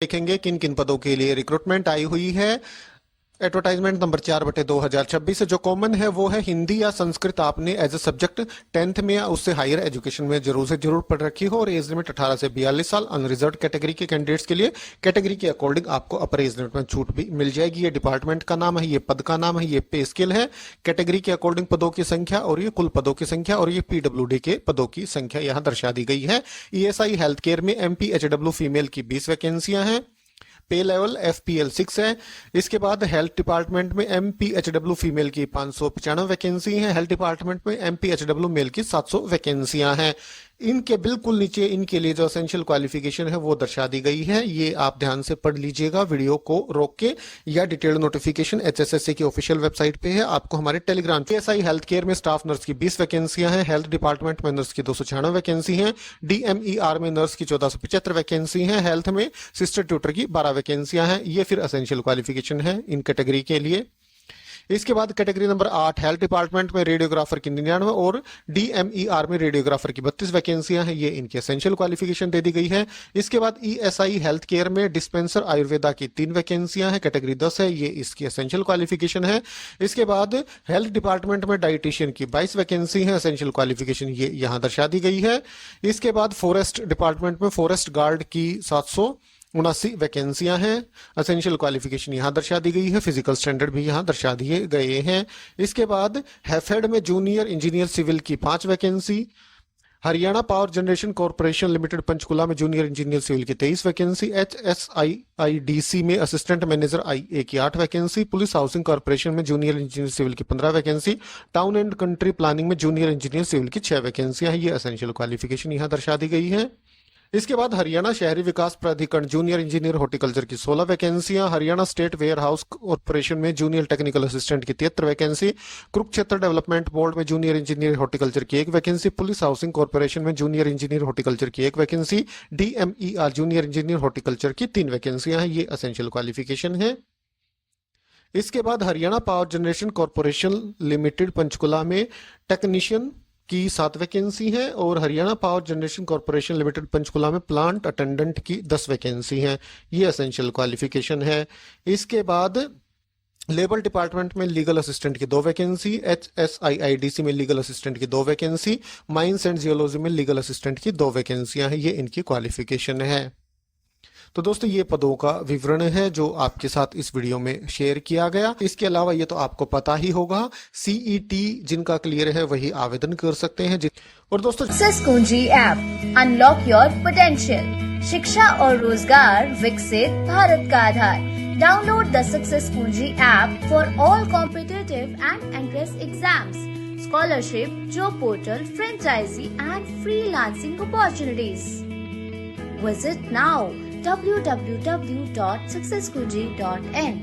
देखेंगे किन किन पदों के लिए रिक्रूटमेंट आई हुई है। एडवर्टाइजमेंट नंबर 4/2026 जो कॉमन है वो है हिंदी या संस्कृत आपने एज ए सब्जेक्ट 10th में या उससे हायर एजुकेशन में जरूर से जरूर पढ़ रखी हो और एज लिमिट 18 से 42 साल। अनरिजर्व कैटेगरी के कैंडिडेट्स के लिए कैटेगरी के अकॉर्डिंग आपको अपर एज लिमिट में छूट भी मिल जाएगी। ये डिपार्टमेंट का नाम है, ये पद का नाम है, ये पे स्केल है, कैटेगरी के अकॉर्डिंग पदों की संख्या और ये कुल पदों की संख्या और ये पीडब्ल्यूडी के पदों की संख्या यहाँ दर्शा दी गई है। ईएसआई हेल्थ केयर में एमपीएचडब्ल्यू फीमेल की 20 वैकेंसियां हैं। पे लेवल FPL 6 है। इसके बाद हेल्थ डिपार्टमेंट में MPHW फीमेल की 595 वैकेंसी है। हेल्थ डिपार्टमेंट में MPHW मेल की 700 वैकेंसियां हैं। इनके बिल्कुल नीचे इनके लिए जो एसेंशियल क्वालिफिकेशन है वो दर्शा दी गई है। ये आप ध्यान से पढ़ लीजिएगा वीडियो को रोक के, या डिटेल नोटिफिकेशन HSSC की ऑफिशियल वेबसाइट पे है, आपको हमारे टेलीग्राम। PSI हेल्थ केयर में स्टाफ नर्स की 20 वैकेंसियां हैं। हेल्थ डिपार्टमेंट में नर्स की 296 वैकेंसी हैं। DMER में नर्स की 1475 वैकेंसी हैं। हेल्थ में सिस्टर ट्यूटर की 12 वैकेंसियां हैं। ये फिर एसेंशियल क्वालिफिकेशन है इन कैटेगरी के लिए। इसके बाद कैटेगरी नंबर 8 हेल्थ डिपार्टमेंट में रेडियोग्राफर की 99 और DMER में रेडियोग्राफर की 32 वैकेंसियां हैं। ये इनकी एसेंशियल क्वालिफिकेशन दे दी गई है। इसके बाद ESI हेल्थ केयर में डिस्पेंसर आयुर्वेदा की 3 वैकेंसियां हैं। कैटेगरी 10 है, ये इसकी एसेंशियल क्वालिफिकेशन है। इसके बाद हेल्थ डिपार्टमेंट में डाइटिशियन की 22 वैकेंसी है। एसेंशियल क्वालिफिकेशन ये यहाँ दर्शा दी गई है। इसके बाद फॉरेस्ट डिपार्टमेंट में फॉरेस्ट गार्ड की 779 वैकेंसियां हैं। एसेंशियल क्वालिफिकेशन यहां दर्शा दी गई है। फिजिकल स्टैंडर्ड भी यहां दर्शा दिए गए हैं। इसके बाद हैफेड में जूनियर इंजीनियर सिविल की 5 vacancy. Haryana power generation corporation limited Panchkula में जूनियर इंजीनियर सिविल की 23 वैकेंसी। HSIIDC में असिस्टेंट मैनेजर IA की 8 वैकेंसी। पुलिस हाउसिंग कॉर्पोरेशन में जूनियर इंजीनियर सिविल की 15 vacancy. Town and country planning में जूनियर इंजीनियर सिविल की 6 वैकेंसियां हैं। ये एसेंशियल क्वालिफिकेशन यहां दर्शा दी गई है। इसके बाद हरियाणा शहरी विकास प्राधिकरण जूनियर इंजीनियर हॉर्टिकल्चर की 16 वैकेंसियां। Haryana state warehouse corporation में जूनियर टेक्निकल असिस्टेंट की 73 वैकेंसी। कुरुक्षेत्र डेवलपमेंट बोर्ड में जूनियर इंजीनियर हॉर्टिकल्चर की 1 वैकेंसी। पुलिस हाउसिंग कॉर्पोरेशन में जूनियर इंजीनियर हॉर्टिकल्चर की 1 vacancy. DMER junior engineer horticulture की 3 वैकेंसियां हैं। ये एसेंशियल क्वालिफिकेशन है। इसके बाद Haryana power generation corporation limited Panchkula में टेक्नीशियन की 7 वैकेंसी है और Haryana power generation corporation limited Panchkula में प्लांट अटेंडेंट की 10 वैकेंसी हैं। ये एसेंशियल क्वालिफिकेशन है। इसके बाद लेबर डिपार्टमेंट में लीगल असिस्टेंट की 2 वैकेंसी। HSIIDC में लीगल असिस्टेंट की 2 वैकेंसी। माइंस एंड जियोलॉजी में लीगल असिस्टेंट की 2 वैकेंसियां हैं। ये इनकी क्वालिफिकेशन है। तो दोस्तों ये पदों का विवरण है जो आपके साथ इस वीडियो में शेयर किया गया। इसके अलावा ये तो आपको पता ही होगा, CET जिनका क्लियर है वही आवेदन कर सकते हैं। और दोस्तों success Kunji app, unlock your potential. शिक्षा और रोजगार विकसित भारत का आधार। Download the success Kunji app for all competitive and entrance exams, scholarship, job portal, franchisee and freelancing opportunities. Visit now www.successkuji.in